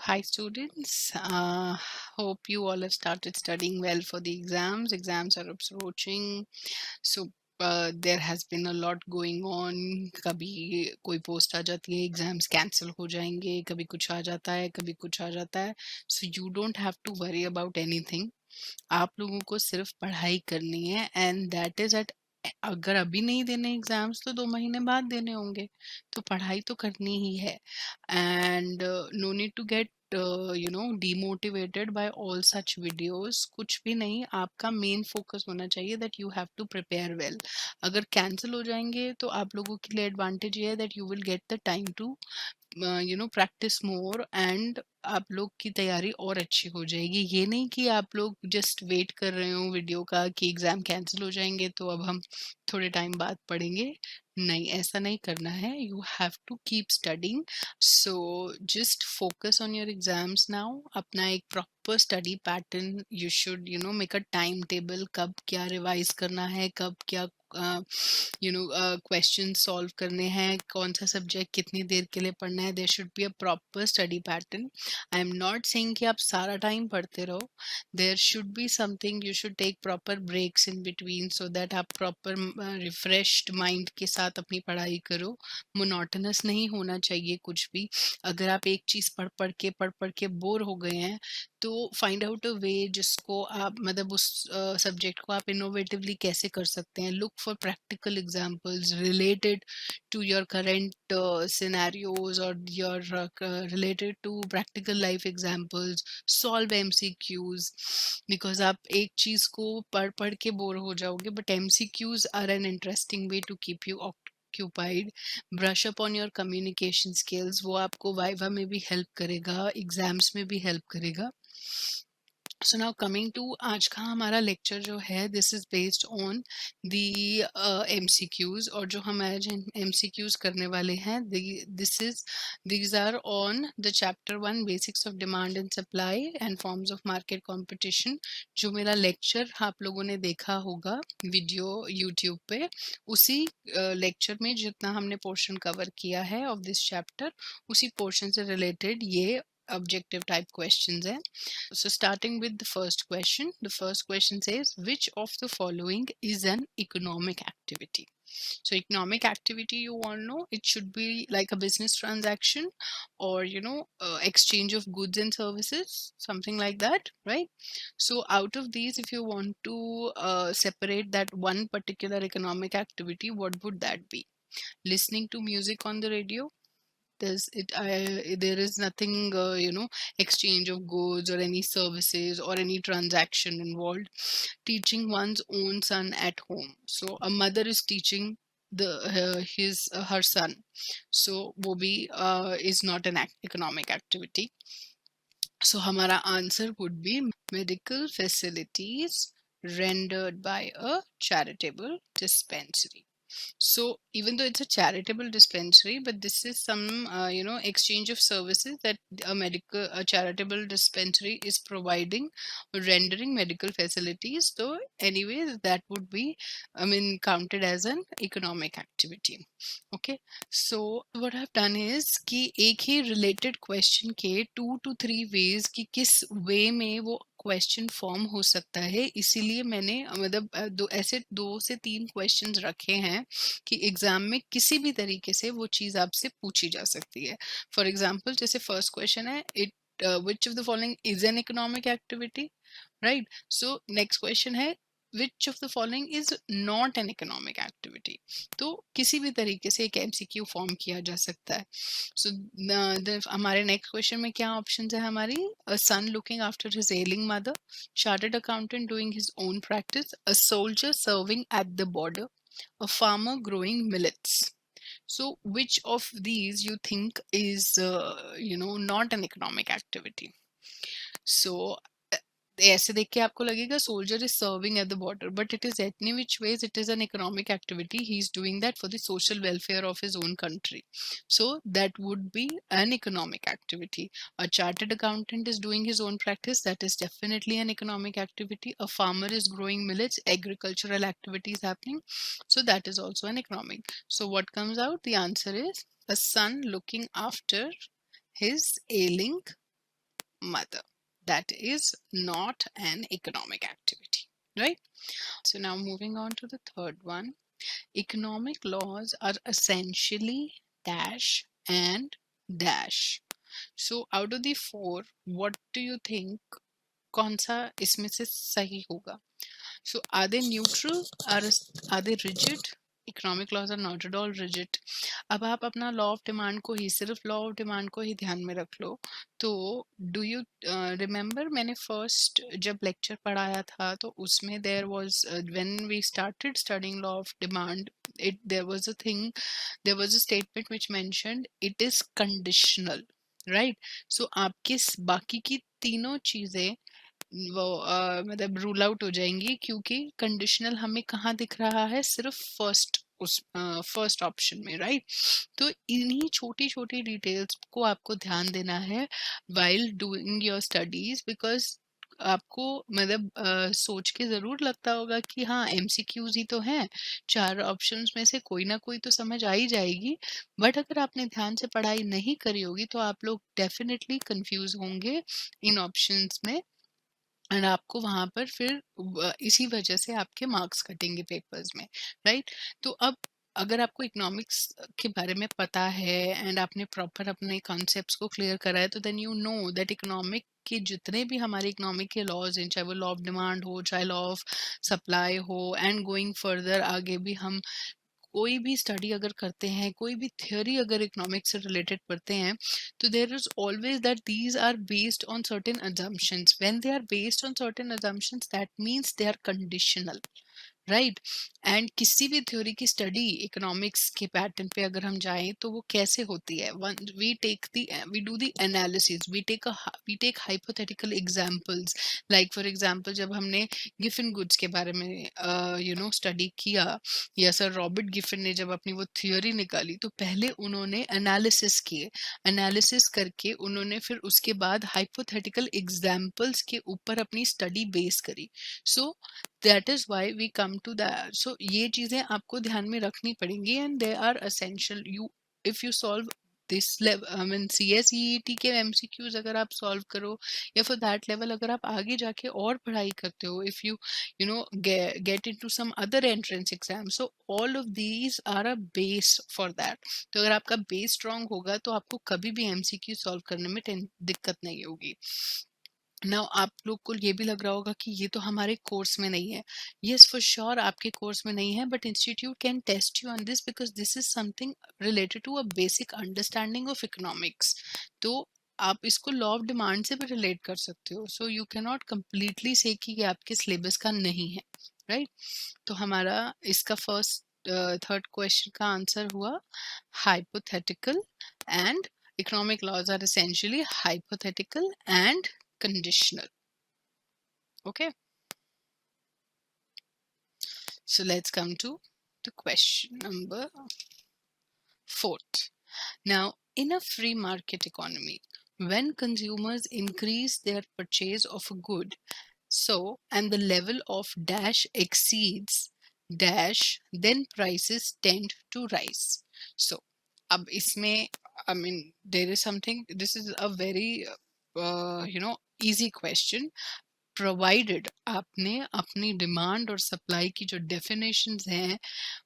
Hi students. Hope you all have started studying well for the exams. Exams are approaching. So there has been a lot going on. कभी कोई post आ जाती है, exams cancel हो जाएंगे, कभी कुछ आ जाता है, कभी कुछ आ जाता है. So you don't have to worry about anything. आप लोगों को सिर्फ पढ़ाई करनी है एंड दैट इज एट. अगर अभी नहीं देने एग्जाम्स तो 2 महीने बाद देने होंगे, तो पढ़ाई तो करनी ही है. And no need to get demotivated by all such videos. कुछ भी नहीं, आपका मेन फोकस होना चाहिए that you have to prepare well. अगर कैंसिल हो जाएंगे तो आप लोगों के लिए एडवांटेज ये है that you will get the time to practise more and आप लोग की तैयारी और अच्छी हो जाएगी. ये नहीं कि आप लोग जस्ट वेट कर रहे हो वीडियो का कि एग्जाम कैंसिल हो जाएंगे तो अब हम थोड़े टाइम बाद पढ़ेंगे. नहीं, ऐसा नहीं करना है. You have to keep studying. So just focus on your exams now. अपना एक proper study pattern you should make a time table. कब क्या रिवाइज करना है, कब क्या क्वेश्चन सॉल्व करने हैं, कौन सा सब्जेक्ट कितनी देर के लिए पढ़ना है. There should be a proper study pattern. I am not saying कि आप सारा टाइम पढ़ते रहो. There should be something, you should take proper breaks in between so that आप प्रॉपर रिफ्रेश्ड माइंड के साथ अपनी पढ़ाई करो. मोनोटोनस नहीं होना चाहिए कुछ भी. अगर आप एक चीज़ पढ़ पढ़ के बोर हो गए हैं तो फाइंड आउट अ वे जिसको आप मतलब उस सब्जेक्ट को आप इनोवेटिवली कैसे कर सकते हैं. Look for practical examples related to your current scenarios or your related to practical life examples. Solve MCQs because आप एक चीज को पढ़ पढ़ के बोर हो जाओगे, but MCQs are an interesting way to keep you occupied. Brush up on your communication skills. वो आपको वाइवा में भी हेल्प करेगा, एग्जाम्स में भी हेल्प करेगा. सो नाउ कमिंग टू आज का हमारा लेक्चर जो है, this is based on the MCQs. और जो हम आज MCQs करने वाले हैं, these are on the chapter 1 basics of demand and supply and forms of market competition. जो मेरा लेक्चर आप लोगों ने देखा होगा वीडियो यूट्यूब पे, उसी लेक्चर में जितना हमने पोर्शन कवर किया है ऑफ दिस चैप्टर, उसी पोर्शन से रिलेटेड ये objective type questions हैं. So starting with the first question says, which of the following is an economic activity? So economic activity, you all know, it should be like a business transaction or exchange of goods and services, something like that, right? So out of these, if you want to separate that one particular economic activity, what would that be? Listening to music on the radio. There is nothing exchange of goods or any services or any transaction involved. Teaching one's own son at home. So a mother is teaching her son, so wo bhi is not an economic activity. So hamara answer would be medical facilities rendered by a charitable dispensary. So even though it's a charitable dispensary, but this is some exchange of services that a charitable dispensary is providing, rendering medical facilities. So anyways, that would be counted as an economic activity. Okay, so what I've done is कि एक ही related question के 2 to 3 ways कि किस way में वो question form हो सकता है, इसीलिए मैंने मतलब ऐसे 2 से 3 क्वेश्चंस रखे हैं कि एग्जाम में किसी भी तरीके से वो चीज आपसे पूछी जा सकती है. फॉर एग्जांपल, जैसे फर्स्ट क्वेश्चन है, it which of the following is an economic activity, right? So next question है, which of the following is not an economic activity. तो किसी भी तरीके से एक MCQ फॉर्म किया जा सकता है. So हमारे नेक्स्ट क्वेश्चन में क्या ऑप्शंस है हमारी? A son looking after his ailing mother, chartered accountant doing his own practice, a soldier serving at the border, a farmer growing millets. So which of these you think is not an economic activity? So ऐसे देख के आपको लगेगा soldier is serving at the border, but it is any which ways it is an economic activity. He is doing that for the social welfare of his own country, so that would be an economic activity. A chartered accountant is doing his own practice, that is definitely an economic activity. A farmer is growing millets, agricultural activities happening, so that is also an economic. So what comes out? The answer is a son looking after his ailing mother. That is not an economic activity, right? So now moving on to the third one. Economic laws are essentially dash and dash. So out of the four, what do you think कौन सा इसमें से सही होगा? So are they neutral? Are they rigid? Economic laws are not at all rigid. अब आप अपना law of demand को ही सिर्फ लॉ ऑफ डिमांड को ही ध्यान में रख लो तो डू यू रिमेम्बर मैंने फर्स्ट जब लेक्चर पढ़ाया था तो उसमें there was when we started studying law of demand it there was a thing there was a statement which mentioned it is conditional, right? So आपके बाकी की तीनों चीजें वो मतलब रूल आउट हो जाएंगी क्योंकि कंडीशनल हमें कहाँ दिख रहा है सिर्फ फर्स्ट ऑप्शन में, राइट? तो इन्हीं छोटी छोटी डिटेल्स को आपको ध्यान देना है while doing your studies because आपको मतलब सोच के जरूर लगता होगा कि हाँ एमसीक्यूज ही तो हैं, चार ऑप्शंस में से कोई ना कोई तो समझ आ ही जाएगी। बट अगर आपने ध्यान से पढ़ाई नहीं करी होगी तो आप लोग डेफिनेटली कंफ्यूज होंगे इन ऑप्शंस में एंड आपको वहां पर फिर इसी वजह से आपके मार्क्स कटेंगे पेपर्स में, राइट? तो अब अगर आपको इकोनॉमिक्स के बारे में पता है एंड आपने प्रॉपर अपने कॉन्सेप्ट्स को क्लियर करा है तो then you know that economic के जितने भी हमारे इकोनॉमिक के लॉज हैं, चाहे वो लॉ ऑफ डिमांड हो, चाहे लॉ ऑफ सप्लाई हो, एंड गोइंग फर्दर आगे भी हम कोई भी स्टडी अगर करते हैं, कोई भी थ्योरी अगर इकोनॉमिक्स से रिलेटेड पढ़ते हैं तो there is always that these are based on certain assumptions. When they are based on certain assumptions that means they are conditional, right? And किसी भी थ्योरी की स्टडी इकोनॉमिक्स के पैटर्न पे अगर हम जाएं तो वो कैसे होती है? We do the analysis, we take hypothetical examples. Like for example जब हमने गिफन गुड्स के बारे में स्टडी किया या सर रॉबर्ट गिफन ने जब अपनी वो थ्योरी निकाली तो पहले उन्होंने एनालिसिस किए, एनालिसिस करके उन्होंने फिर उसके बाद हाइपोथेटिकल एग्जांपल्स के ऊपर अपनी स्टडी बेस करी। So that is why we come to that. So ये चीजें आपको ध्यान में रखनी पड़ेंगी and they are essential. You if you solve this level I mean CSEET के MCQs अगर आप सॉल्व करो या फॉर दैट लेवल अगर आप आगे जाके और पढ़ाई करते हो, if you no get into some other entrance exam, so all of these are a base for that. तो अगर आपका बेस स्ट्रांग होगा तो आपको कभी भी MCQ सॉल्व करने में दिक्कत नहीं होगी। नाउ आप लोग को ये भी लग रहा होगा कि ये तो हमारे कोर्स में नहीं है। यस फॉर श्योर आपके कोर्स में नहीं है but institute can test you on this because this is something related to a basic understanding of economics. तो आप इसको लॉ ऑफ डिमांड से भी रिलेट कर सकते हो। So you can not completely से कि ये आपके सिलेबस का नहीं है, राइट? तो हमारा इसका फर्स्ट थर्ड क्वेश्चन का आंसर हुआ hypothetical and economic laws are essentially hypothetical and conditional. Okay, so let's come to the question number 4th. Now, in a free market economy, when consumers increase their purchase of a good, so and the level of dash exceeds dash, then prices tend to rise. So, अब इसमें I mean there is something. This is a very easy question. Provided आपने अपनी demand और supply की जो definitions हैं,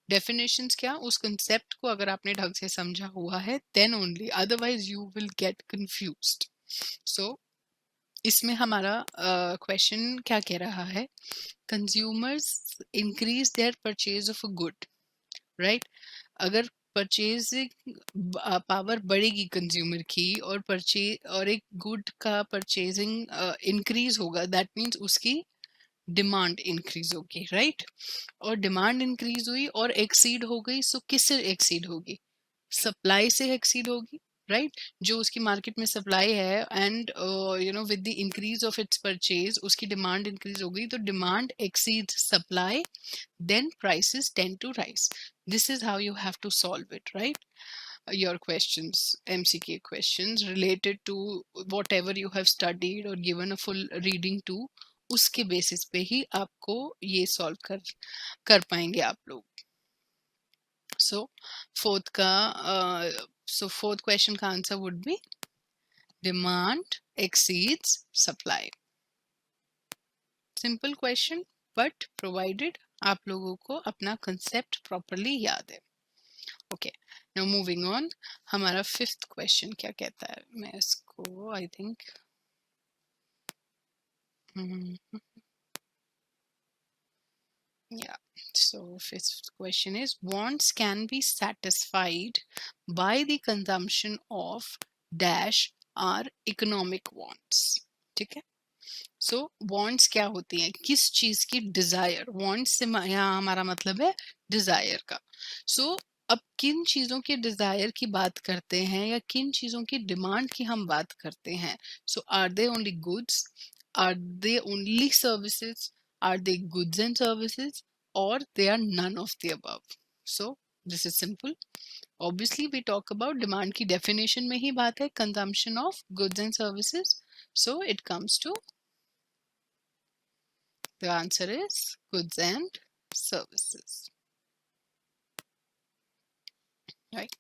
definitions क्या उस कंसेप्ट को अगर आपने ढंग से समझा हुआ है then only, otherwise you will get confused. So इसमें हमारा क्वेश्चन क्या कह रहा है? Consumers increase their purchase of a good, right? अगर परचेजिंग पावर बढ़ेगी कंज्यूमर की और एक गुड का परचेजिंग इंक्रीज होगा, दैट मीन्स उसकी डिमांड इंक्रीज होगी, राइट? और डिमांड इंक्रीज हुई और एक्सीड हो गई, सो किससे एक्सीड होगी? सप्लाई से एक्सीड होगी, राइट? जो उसकी मार्केट में सप्लाई है and with the increase of its purchase उसकी डिमांड इंक्रीज हो गई, तो demand exceed supply, then prices tend to rise. This is how you have to solve it, right? Your questions, MCQ questions related to whatever you have studied or given a full reading to, उसके basis पे ही आपको ये solve कर पाएंगे आप लोग। सो fourth question का answer would B demand exceeds supply. Simple question, but provided आप लोगों को अपना कंसेप्ट प्रॉपरली याद है. Okay, now moving on. हमारा फिफ्थ क्वेश्चन क्या कहता है, मैं इसको I think yeah, so fifth question is wants can be satisfied by the consumption of dash are economic wants. ठीक है, सो वांट्स क्या होती हैं, किस चीज की डिजायर. वांट्स से यहाँ हमारा मतलब है डिजायर का. सो अब किन चीजों के डिजायर की बात करते हैं या किन चीजों की डिमांड की हम बात करते हैं. So are they only goods, are they only services, are they goods and services, or they are none of the above. So this is simple. Obviously we talk about demand की definition में ही बात है, consumption of goods and services. So it comes to, the answer is goods and services. Right.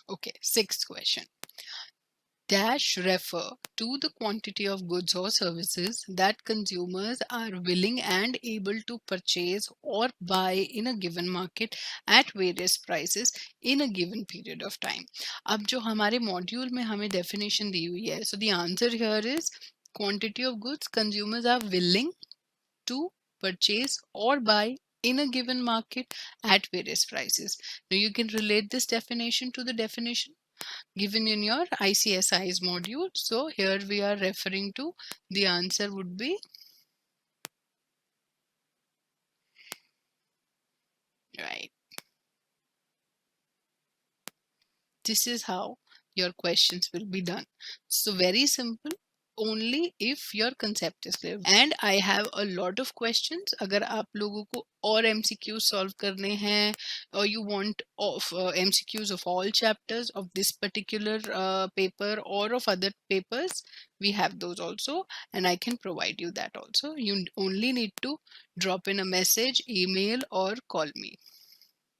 Okay, sixth question. Dash refer to the quantity of goods or services that consumers are willing and able to purchase or buy in a given market at various prices in a given period of time. अब जो हमारे module में हमें definition दी हुई है, so the answer here is quantity of goods consumers are willing to purchase or buy in a given market at various prices. Now you can relate this definition to the definition given in your ICSI's module. So here we are referring to, the answer would be right. This is how your questions will be done. So very simple, only if your concept is clear. And I have a lot of questions. अगर आप लोगों को और MCQ solve करने हैं, or you want of MCQs of all chapters of this particular paper or of other papers, we have those also, and I can provide you that also. You only need to drop in a message, email, or call me.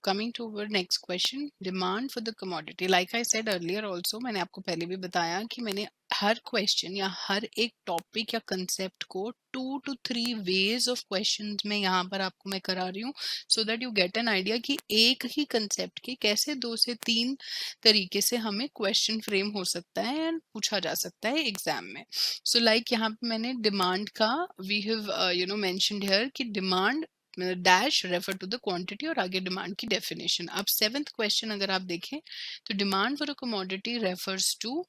Coming to our next question, demand for the commodity. Like I said earlier also, मैंने आपको पहले भी बताया कि मैंने हर question या हर एक topic या कंसेप्ट को 2 to 3 वेज ऑफ क्वेश्चंस में यहाँ पर आपको मैं करा रही हूँ, so that you get an idea कि एक ही कंसेप्ट के कैसे 2 से 3 तरीके से हमें क्वेश्चन फ्रेम हो सकता है एंड पूछा जा सकता है एग्जाम में. सो लाइक यहाँ पे मैंने डिमांड का वी हैव मेंशन्ड हियर कि demand dash refer to the quantity और आगे डिमांड की डेफिनेशन. अब 7th क्वेश्चन अगर आप देखें तो demand for a commodity refers to,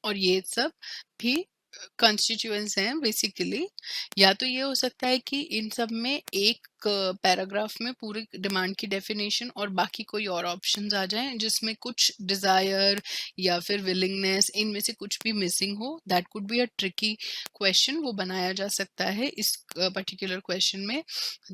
और ये सब भी कंस्टिट्यूएंट्स हैं बेसिकली. या तो ये हो सकता है कि इन सब में एक पैराग्राफ में पूरी डिमांड की डेफिनेशन और बाकी कोई और ऑप्शंस आ जाएं जिसमें कुछ डिजायर या फिर विलिंगनेस इनमें से कुछ भी मिसिंग हो. That could be a tricky question, वो बनाया जा सकता है इस पर्टिकुलर क्वेश्चन में.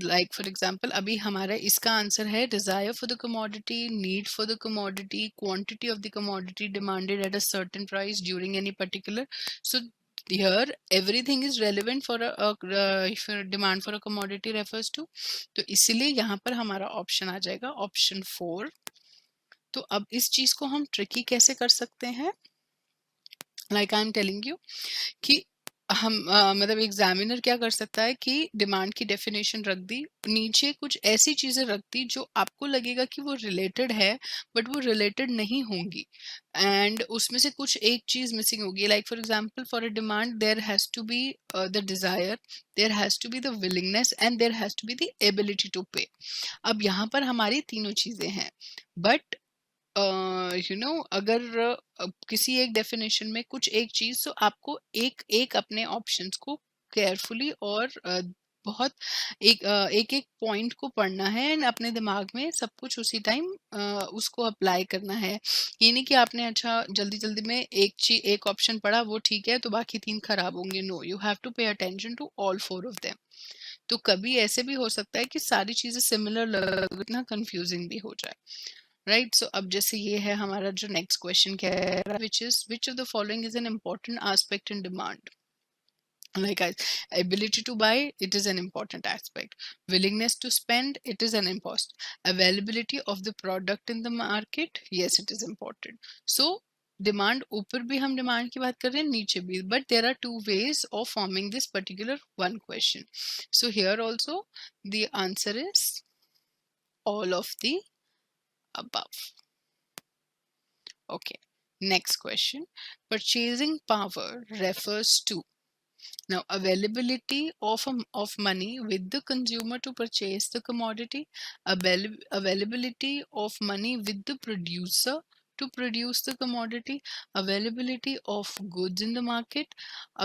लाइक फॉर एग्जांपल अभी हमारा इसका आंसर है desire for the commodity, need for the commodity, quantity of the commodity demanded at a certain price during any particular. So here everything is relevant for if demand for a commodity refers to, तो इसीलिए यहाँ पर हमारा option आ जाएगा option 4. तो अब इस चीज को हम ट्रिकी कैसे कर सकते हैं, like I am telling you कि हम मतलब एग्जामिनर क्या कर सकता है कि डिमांड की डेफिनेशन रख दी, नीचे कुछ ऐसी चीजें रख दी जो आपको लगेगा कि वो रिलेटेड है बट वो रिलेटेड नहीं होंगी, एंड उसमें से कुछ एक चीज मिसिंग होगी. Like for example for a demand there has to be the desire, there has to be the willingness and there has to be the ability to pay. अब यहाँ पर हमारी तीनों चीजें हैं, बट अगर किसी एक डेफिनेशन में कुछ एक चीज, तो आपको एक एक अपने ऑप्शंस को केयरफुली और बहुत एक एक पॉइंट को पढ़ना है एंड अपने दिमाग में सब कुछ उसी टाइम उसको अप्लाई करना है. ये नहीं कि आपने अच्छा जल्दी जल्दी में एक ऑप्शन पढ़ा वो ठीक है तो बाकी 3 खराब होंगे. No, you have to pay attention to all 4 of them. तो कभी ऐसे भी हो सकता है कि सारी चीजें सिमिलर लगना कंफ्यूजिंग भी हो जाए, राइट. सो अब जैसे ये है हमारा जो नेक्स्ट क्वेश्चन कह रहा है, which of the following is an important aspect in demand. Like ability to buy, it is an important aspect. Willingness to spend, it is an important. Availability of the product in the market, yes, it is important. So demand ऊपर भी हम demand की बात कर रहे हैं, नीचे भी, but there are two ways of forming this particular one question. So here also the answer is all of the above. Okay, next question. Purchasing power refers to, now, availability of money with the consumer to purchase the commodity, availability of money with the producer to produce the commodity, availability of goods in the market,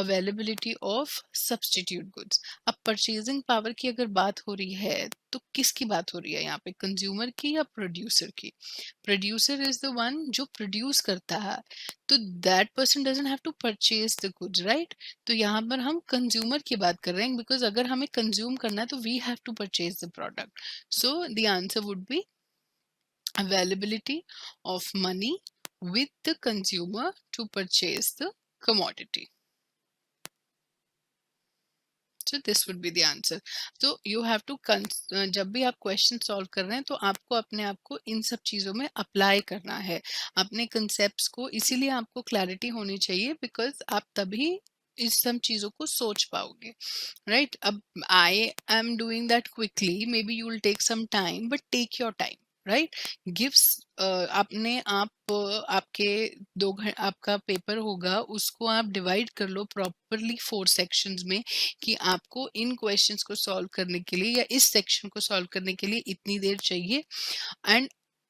availability of substitute goods. अब purchasing power की अगर बात हो रही है तो किसकी बात हो रही है यहाँ पे, कंज्यूमर की या प्रोड्यूसर की? प्रोड्यूसर इज द वन जो प्रोड्यूस करता है, तो that person doesn't have to purchase the goods, right? तो यहाँ पर हम कंज्यूमर की बात कर रहे हैं, बिकॉज अगर हमें कंज्यूम करना है तो we have to purchase the product. So the answer would be availability of money with the consumer to purchase the commodity. So this would be the answer. So you have to जब भी आप question solve कर रहे हैं तो आपको अपने आप को इन सब चीज़ों में अप्लाई करना है, अपने कंसेप्ट्स को. इसीलिए आपको क्लैरिटी होनी चाहिए, बिकॉज आप तभी इस सब चीज़ों को सोच पाओगे, राइट? अब I am doing that quickly, maybe you will take some time, but take your time, right? Gives अपने आप आपके आपका पेपर होगा, उसको आप डिवाइड कर लो प्रॉपरली 4 सेक्शंस में, कि आपको इन क्वेश्चंस को सॉल्व करने के लिए या इस सेक्शन को सॉल्व करने के लिए इतनी देर चाहिए.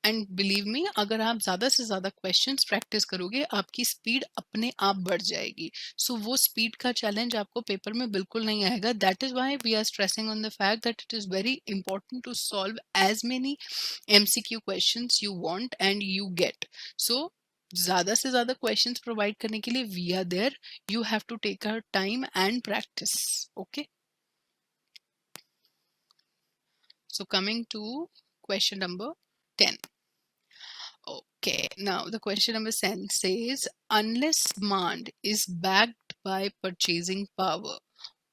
एंड बिलीव मी, अगर आप ज़्यादा से ज़्यादा क्वेश्चंस प्रैक्टिस करोगे, आपकी स्पीड अपने आप बढ़ जाएगी. सो वो स्पीड का चैलेंज आपको पेपर में बिल्कुल नहीं आएगा. That is why we are stressing on the fact that it is very important to solve as many MCQ questions you want and you get. So ज़्यादा से ज़्यादा क्वेश्चंस प्रोवाइड करने के लिए we are there. You have to take our time and practice. Okay. So coming to question number 10. Okay, now the question number 10 says, unless demand is backed by purchasing power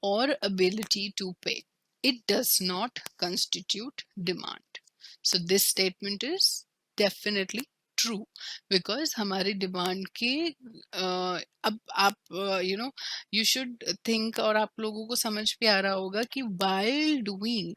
or ability to pay, it does not constitute demand. So this statement is definitely true, because हमारी demand के अब आप you should think, और आप लोगों को समझ भी आ रहा होगा कि while doing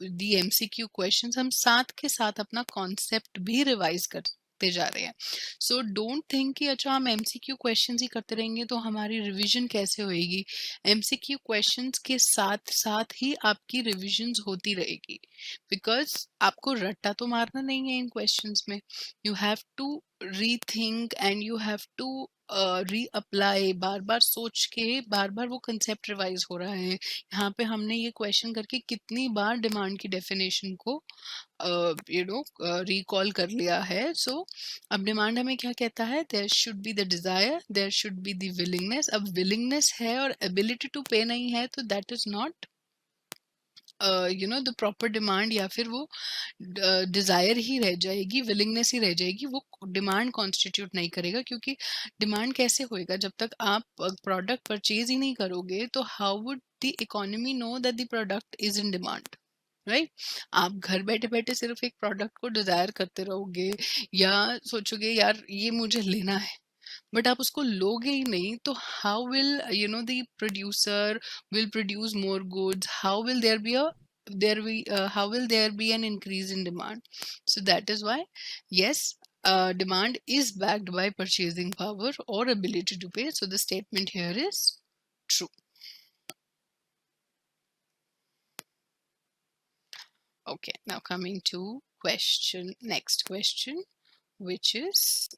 the MCQ questions हम साथ के साथ अपना कॉन्सेप्ट भी रिवाइज करते जा रहे हैं. सो डोंट थिंक कि अच्छा हम MCQ क्वेश्चंस ही करते रहेंगे तो हमारी रिवीजन कैसे होएगी. MCQ क्वेश्चंस के साथ साथ ही आपकी रिविजन्स होती रहेगी, बिकॉज आपको रट्टा तो मारना नहीं है इन क्वेश्चंस में. You have to rethink and you have to reapply. बार बार सोच के बार बार वो कंसेप्ट रिवाइज हो रहा है. यहाँ पे हमने ये क्वेश्चन करके कितनी बार डिमांड की डेफिनेशन को रिकॉल कर लिया है. सो अब डिमांड हमें क्या कहता है, there should be the desire, there should be the willingness. अब विलिंगनेस है और एबिलिटी टू पे नहीं है, तो that is not the proper demand, या फिर वो डिजायर ही रह जाएगी, विलिंगनेस ही रह जाएगी, वो डिमांड कॉन्स्टिट्यूट नहीं करेगा. क्योंकि डिमांड कैसे होएगा, जब तक आप प्रोडक्ट परचेज ही नहीं करोगे, तो how would the economy know that the product is in demand, right? आप घर बैठे बैठे सिर्फ एक प्रोडक्ट को डिजायर करते रहोगे, या सोचोगे यार ये मुझे लेना है, बट आप उसको लोगे ही नहीं, तो how will the producer will produce more goods, how will there be a how will there be an increase in demand? So that is why, yes, demand is backed by purchasing power or ability to pay. So the statement here is true. Okay, now coming to next question, which is,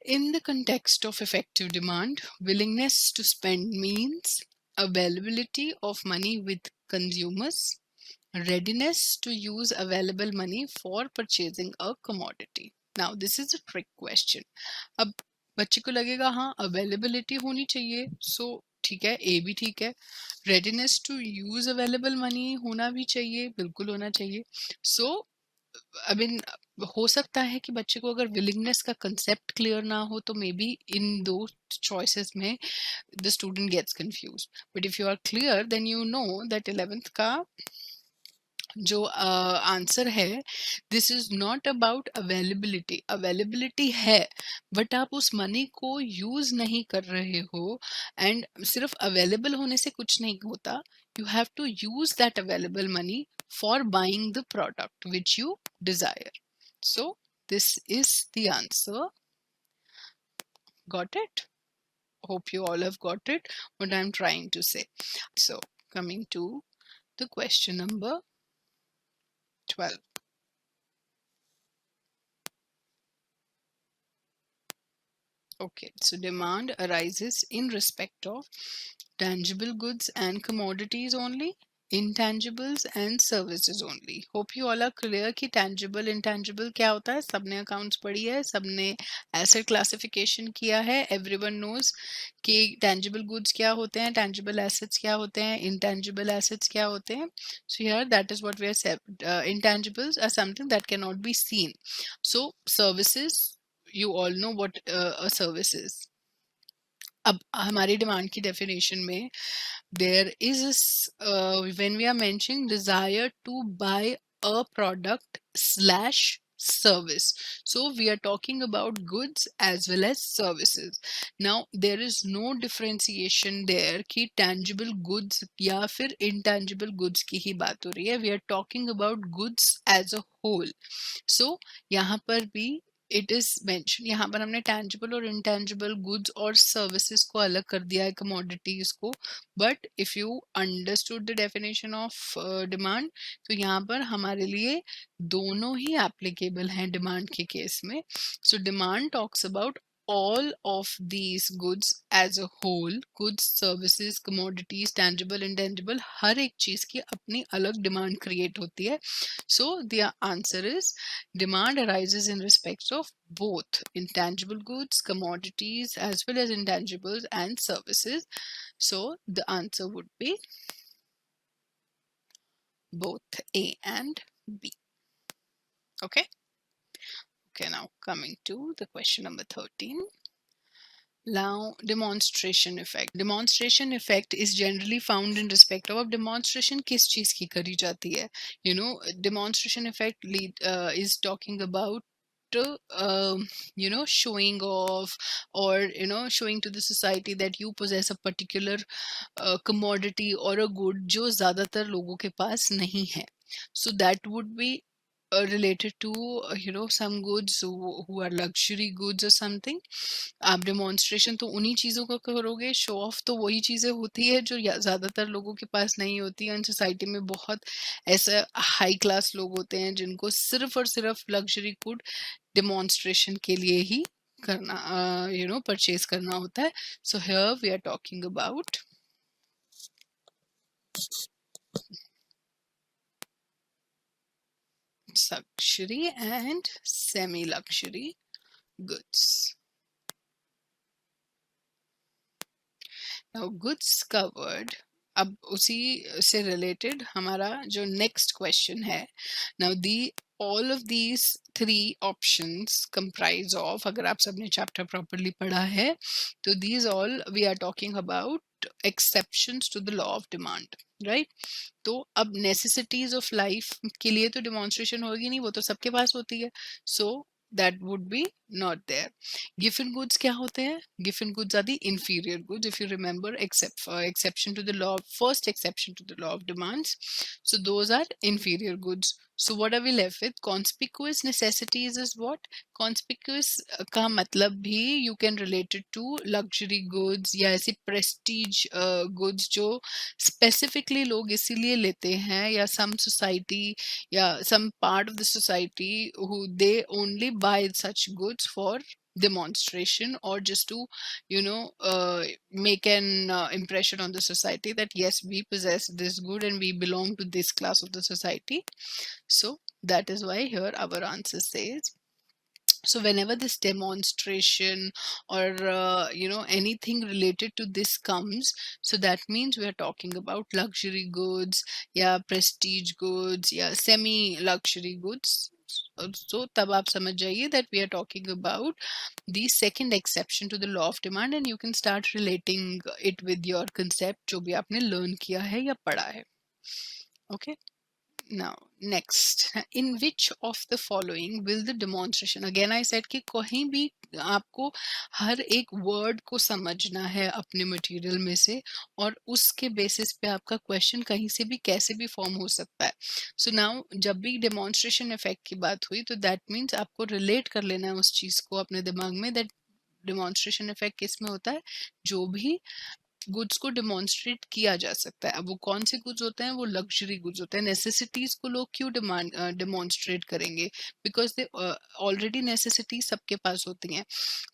in the context of effective demand, willingness to spend means availability of money with consumers, readiness to use available money for purchasing a commodity. Now this is a trick question. अब बच्चे को लगेगा हाँ availability होनी चाहिए, सो ठीक है, ए भी ठीक है. Readiness to use available money होना भी चाहिए, बिल्कुल होना चाहिए. सो आई मीन हो सकता है कि बच्चे को अगर विलिंगनेस का कंसेप्ट क्लियर ना हो तो मे बी इन दो चॉइसेस में the student gets confuse, but if you are clear then you know that 11th का जो आंसर है, this is not about availability. Availability है बट आप उस मनी को यूज नहीं कर रहे हो, एंड सिर्फ अवेलेबल होने से कुछ नहीं होता, you have to use that available money for buying the product which you desire. So this is the answer. Got it? Hope you all have got it what I'm trying to say. So coming to the question number 12. Okay, so demand arises in respect of tangible goods and commodities only, intangibles and services only. Hope you all are clear कि tangible intangible क्या होता है. सबने accounts पढ़ी है, सबने asset classification किया है. Everyone knows कि tangible goods क्या होते हैं, tangible assets क्या होते हैं, intangible assets क्या होते हैं. So here that is what we are saying. Intangibles are something that cannot be seen. So services, you all know what a service is. अब हमारी डिमांड की डेफिनेशन में there is when we are mentioning desire to buy a product slash service, so we are talking about goods as well as services. Now there is no differentiation there कि tangible goods या फिर intangible goods की ही बात हो रही है. We are talking about goods as a whole. So यहाँ पर भी इट इज मेंशन, यहाँ पर हमने टैंजिबल और इनटैंजिबल गुड्स और सर्विसेज को अलग कर दिया है, कमोडिटीज को. But if you understood the definition of demand, तो यहाँ पर हमारे लिए दोनों ही एप्लीकेबल हैं डिमांड के केस में. So demand talks about all of these goods as a whole, goods, services, commodities, tangible, intangible, हर एक चीज की अपनी अलग डिमांड क्रिएट होती है. So the answer is demand arises in respects of both intangible goods, commodities, as well as intangibles and services. So the answer would be both A and B. Okay. Okay, now coming to the question number 13. Now, demonstration effect. Demonstration effect is generally found in respect of demonstration किस चीज की करी जाती है. You know, demonstration effect is talking about showing off, or showing to the society that you possess a particular commodity or a good जो ज्यादातर लोगों के पास नहीं है. So that would be related to some goods who are luxury goods or something. आप demonstration तो उन्हीं चीज़ों का करोगे, शो ऑफ तो वही चीज़ें होती है जो ज़्यादातर लोगों के पास नहीं होती है. सोसाइटी में बहुत ऐसे हाई क्लास लोग होते हैं जिनको सिर्फ और सिर्फ लग्जरी गुड डेमोन्स्ट्रेशन के लिए ही करना परचेज करना होता है. So here we are talking about luxury and semi-luxury goods. Now goods covered. अब उसी से related हमारा जो next question है. Now all of these three options comprise of, अगर आप सबने chapter properly पढ़ा है, तो these all we are talking about exceptions to the law of demand, right? तो अब necessities of life के लिए तो demonstration होगी नहीं, वो तो सबके पास होती है. So that would be not there. Giffen goods क्या होते हैं? Giffen goods are the inferior goods, if you remember, except for exception to the law, first exception to the law of demands. So those are inferior goods. So what are we left with? Conspicuous necessities is what? Conspicuous का मतलब भी you can relate it to luxury goods या ऐसी prestige goods जो specifically लोग इसीलिए लेते हैं, या some society या some part of the society who they only buy such goods for demonstration or just to make an impression on the society that yes, we possess this good and we belong to this class of the society. So that is why here our answer says, so whenever this demonstration or anything related to this comes, so that means we are talking about luxury goods, yeah, prestige goods, yeah, semi luxury goods. So तब आप समझ जाइए that we are talking about the second exception to the law of demand, and you can start relating it with your concept जो भी आपने learn किया है या पढ़ा है. Okay. Now, next, in which of the following will the demonstration? Again, I said कि कहीं भी आपको हर एक word को समझना है अपने material में से, और उसके basis पे आपका question कहीं से भी कैसे भी form हो सकता है. So now, जब भी demonstration effect की बात हुई, तो that means आपको relate कर लेना है उस चीज को अपने दिमाग में, that demonstration effect किस में होता है, जो भी गुड्स को डिमॉन्स्ट्रेट किया जा सकता है. अब वो कौन से गुड्स होते हैं, वो लग्जरी गुड्स होते हैं. नेसेसिटीज को लोग क्यों डिमॉन्स्ट्रेट करेंगे, बिकॉज दे ऑलरेडी नेसेसिटी सबके पास होती हैं.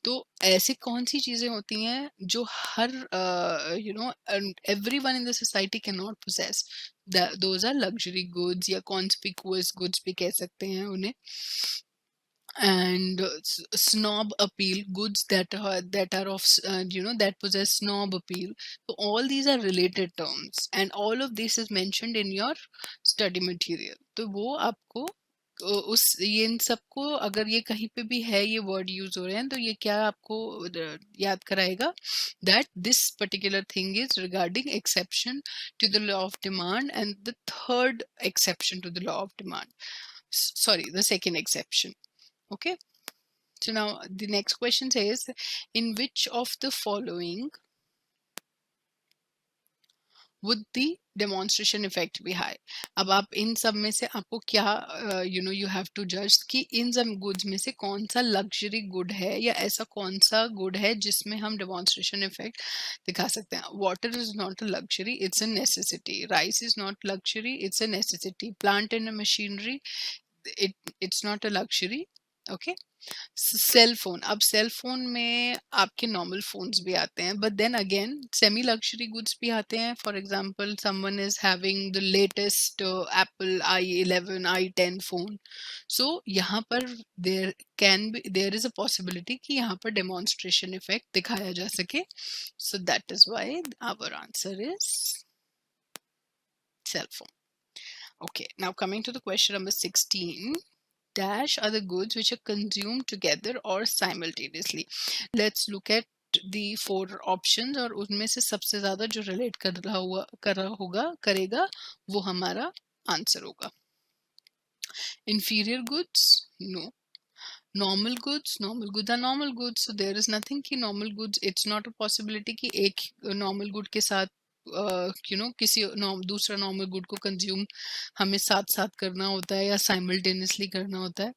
तो ऐसी कौन सी चीजें होती हैं जो हर everyone in the society can not possess, those are luxury goods या कॉन्स्पिकुअस गुड्स भी कह सकते हैं उन्हें. And snob appeal, goods that are of that possess snob appeal. So all these are related terms, and all of this is mentioned in your study material. तो वो आपको उस ये इन सबको अगर ये कहीं पे भी है ये वर्ड यूज हो रहे हैं, तो ये क्या आपको याद कराएगा, that this particular thing is regarding exception to the law of demand, and the third exception to the law of demand, sorry, the second exception. Okay, so now the next question says, in which of the following would the demonstration effect be high? अब आप इन सब में से आपको क्या you have to judge कि इन सब goods में से कौन सा luxury good है, या ऐसा कौन सा good है जिसमें हम demonstration effect दिखा सकते हैं. Water is not a luxury, it's a necessity. Rice is not luxury, it's a necessity. Plant and machinery, it's not a luxury. Okay. Cell phone, अब सेल फोन में आपके नॉर्मल फोन्स भी आते हैं, but then again semi luxury goods भी आते हैं. For example someone is having the latest Apple i11 i10 phone. So यहाँ पर देयर इज अ पॉसिबिलिटी कि यहाँ पर डेमोन्स्ट्रेशन इफेक्ट दिखाया जा सके. So that is why our answer is cell phone. Okay, now coming to the question number 16. Dash are the goods which are consumed together or simultaneously. Let's look at the four options, और उनमें से सबसे ज्यादा जो relate कर रहा होगा करेगा वो हमारा आंसर होगा. Inferior goods, no. Normal goods are normal goods, so there is nothing कि normal goods, it's not a possibility कि एक normal good के साथ किसी दूसरा नॉर्मल गुड को कंज्यूम हमें साथ साथ करना होता है या साइमल्टेनियसली करना होता है.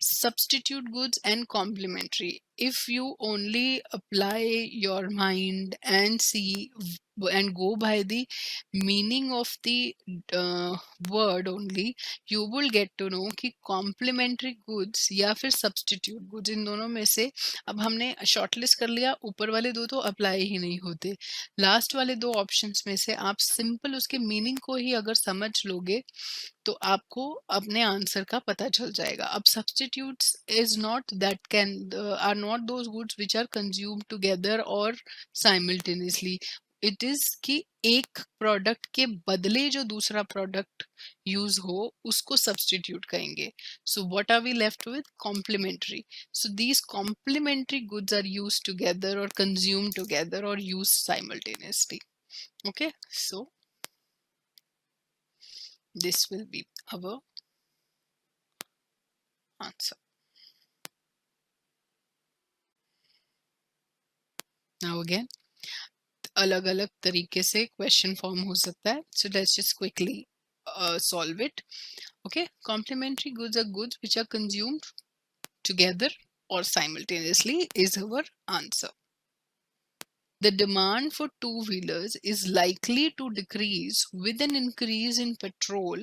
Substitute goods and complementary, if you only apply your mind and see and go by the meaning of the word only, you will get to know कि complementary goods या फिर substitute goods, इन दोनों में से अब हमने शॉर्टलिस्ट कर लिया. ऊपर वाले दो तो अप्लाई ही नहीं होते, लास्ट वाले दो ऑप्शंस में से आप सिंपल उसके मीनिंग को ही अगर समझ लोगे तो आपको अपने आंसर का पता चल जाएगा. अब substitutes is not that can are not those goods which are consumed together और साइमल्टेनियसली. इट इज कि एक प्रोडक्ट के बदले जो दूसरा प्रोडक्ट यूज हो उसको सब्स्टिट्यूट करेंगे. So what are we left with, complementary. So these complementary goods are use together और कंज्यूम टुगेदर और use simultaneously. Okay, so this will be our answer. Now again, अलग अलग तरीके से क्वेश्चन फॉर्म हो सकता है. So let's just quickly solve it. Okay, complementary goods are goods which are consumed together or simultaneously is our answer. The demand for two-wheelers is likely to decrease with an increase in petrol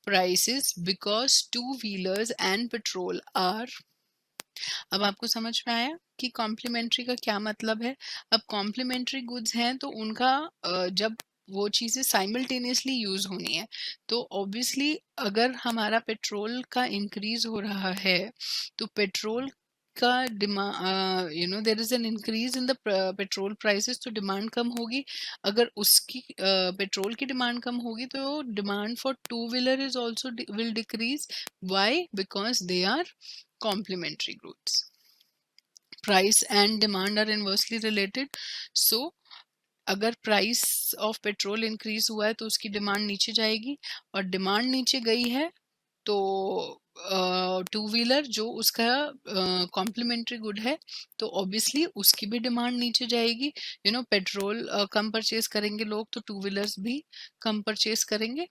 prices because two-wheelers and petrol are. अब आपको समझ में आया कि complementary का क्या मतलब है. अब कॉम्प्लीमेंट्री गुड्स हैं तो उनका जब वो चीज़ें साइमल्टेनियसली यूज होनी है, तो ऑब्वियसली अगर हमारा पेट्रोल का इंक्रीज हो रहा है तो पेट्रोल का demand there is an increase in the petrol prices, तो डिमांड कम होगी. अगर उसकी पेट्रोल की डिमांड कम होगी तो demand for two wheeler is also will decrease. Why? Because they are complementary goods. Price and demand are inversely related. So अगर प्राइस ऑफ पेट्रोल इंक्रीज हुआ है तो उसकी डिमांड नीचे जाएगी, और डिमांड नीचे गई है तो टू व्हीलर जो उसका कॉम्प्लीमेंट्री गुड है तो ऑब्वियसली उसकी भी डिमांड नीचे जाएगी. पेट्रोल कम परचेज करेंगे लोग तो टू व्हीलर्स भी कम परचेज करेंगे,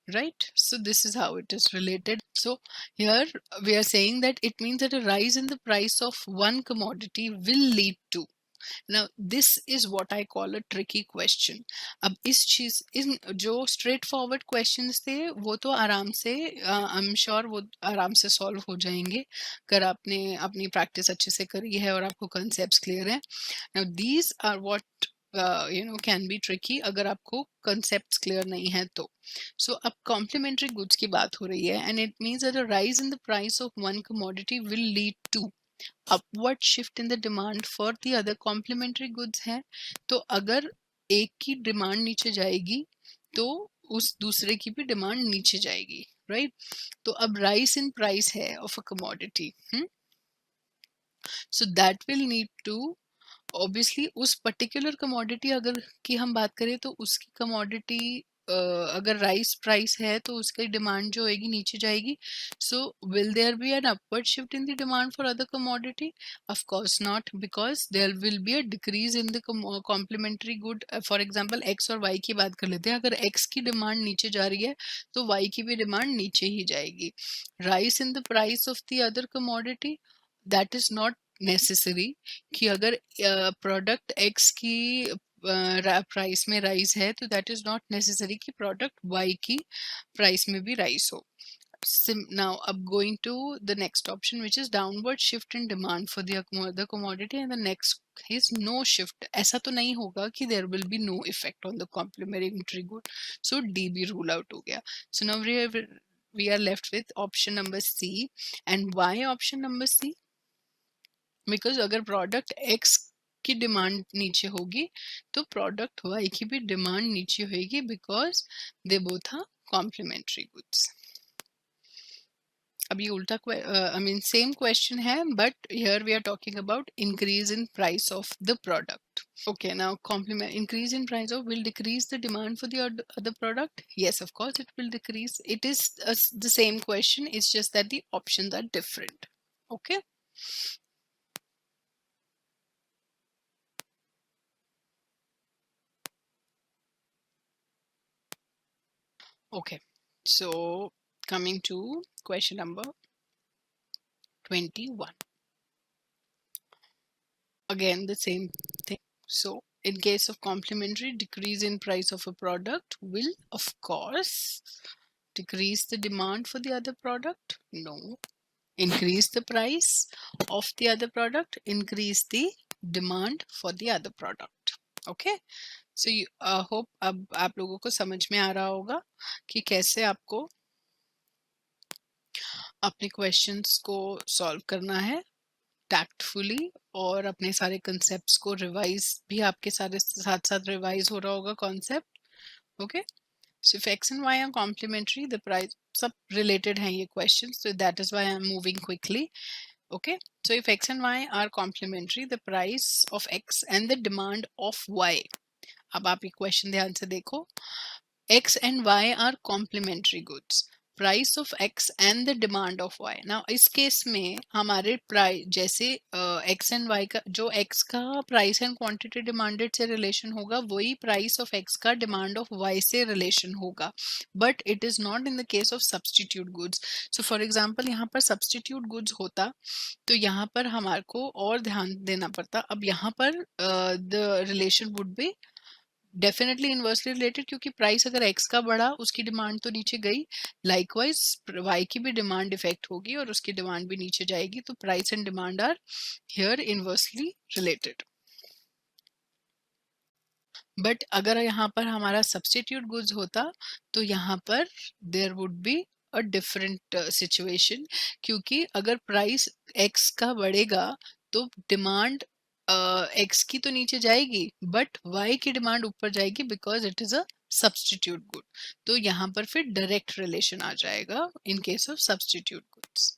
right? So this is how it is related. So here we are saying that it means that a rise in the price of one commodity will lead to. Now this is what I call a tricky question. अब इस चीज इन जो straight forward questions थे वो तो आराम से I am sure वो आराम से सॉल्व हो जाएंगे अगर आपने अपनी प्रैक्टिस अच्छे से करी है और आपको कंसेप्ट्स क्लियर है. Now these are what can be tricky अगर आपको concepts clear नहीं है तो. So अब complementary goods की बात हो रही है, and it means that a rise in the price of one commodity will lead to upward shift in the demand for the other complementary goods है. तो अगर एक की डिमांड नीचे जाएगी तो उस दूसरे की भी डिमांड नीचे जाएगी, राइट? तो अब राइस इन प्राइस है of a commodity, so that will need to obviously उस पर्टिकुलर कमोडिटी अगर की हम बात करें तो उसकी कमोडिटी अगर राइस प्राइस है तो उसकी डिमांड जो होगी नीचे जाएगी. So will there be an upward shift in the demand for other commodity? Of course not, because there will be a decrease in the complementary good. For example X और Y की बात कर लेते हैं. अगर एक्स की demand नीचे जा रही है तो वाई की भी डिमांड नीचे ही जाएगी. Rice in the price of the other commodity, that is not necessary कि अगर प्रोडक्ट एक्स की प्राइस में राइज है तो दैट इज नॉट नेसेसरी कि प्रोडक्ट वाई की प्राइस में भी राइज हो. Now I'm going to the next option, which is downward shift in demand for the commodity, and the next is no shift. ऐसा तो नहीं होगा कि there will be no effect on the complementary good. So D भी rule out हो गया. So now we are left with option number C. And why option number C? Because अगर product x की डिमांड नीचे होगी तो product Y की भी डिमांड नीचे होगी because they both are complementary goods. अब ये उल्टा आई मीन सेम क्वेश्चन है but here we are talking about increase in price of the product. Okay, now complement increase in price of will decrease the demand for the other product? Yes, of course it will decrease. It is the same question, it's just that the options are different. Okay. Okay, so coming to question number 21. Again, the same thing. So, in case of complementary, decrease in price of a product will, of course, decrease the demand for the other product? No. Increase the price of the other product, increase the demand for the other product. Okay. So you hope अब आप लोगों को समझ में आ रहा होगा कि कैसे आपको अपने क्वेश्चंस को सॉल्व करना है टैक्टफुली, और अपने सारे कंसेप्ट्स को रिवाइज भी आपके सारे साथ साथ रिवाइज हो रहा होगा concept. Okay. So if X and Y are complementary, the price सब रिलेटेड हैं ये क्वेश्चन, so that is why I am moving quickly. Okay, so if x and y are complementary, the price of x and the demand of y. अब आप ये question ध्यान से देखो. X and y are complementary goods. Price of x and the demand of y. Now इस case में हमारे price जैसे x and y का जो x का प्राइस एंड क्वांटिटी डिमांडेड से रिलेशन होगा वही प्राइस ऑफ x का डिमांड ऑफ y से रिलेशन होगा, but it is not in the case of substitute goods. So for example यहाँ पर सब्सटीट्यूट गुड्स होता तो यहाँ पर हमारे को और ध्यान देना पड़ता. अब यहाँ पर the relation would be definitely inversely related, क्योंकि प्राइस अगर एक्स का बढ़ा उसकी डिमांड तो नीचे गई, लाइकवाइज वाई की भी डिमांड इफेक्ट होगी और उसकी डिमांड भी नीचे जाएगी. तो price and demand are here inversely related. But अगर यहाँ पर हमारा सब्स्टिट्यूट गुड्स होता तो यहाँ पर there would be a different situation, क्योंकि अगर प्राइस एक्स का बढ़ेगा तो डिमांड एक्स की तो नीचे जाएगी, बट वाई की डिमांड ऊपर जाएगी because it is a substitute good. तो यहाँ पर फिर डायरेक्ट रिलेशन आ जाएगा in case of substitute goods.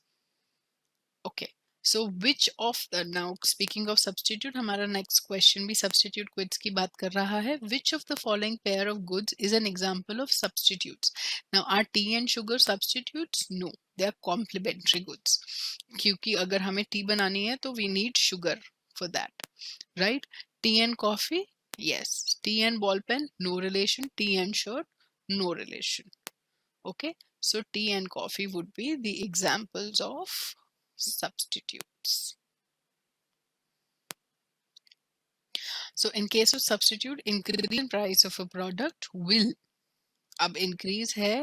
Okay, so which of the, now speaking of substitute, हमारा नेक्स्ट क्वेश्चन भी सब्स्टिट्यूट गुड्स की बात कर रहा है। Which of the following pair of goods is an example of substitutes? Now are tea and sugar substitutes? No, they are complementary goods, क्योंकि अगर हमें टी बनानी है तो we need sugar for that, right? Tea and coffee, yes. Tea and ball pen, no relation. Tea and shirt, no relation. Okay, so tea and coffee would be the examples of substitutes. So in case of substitute, increase in price of a product will, अब increase है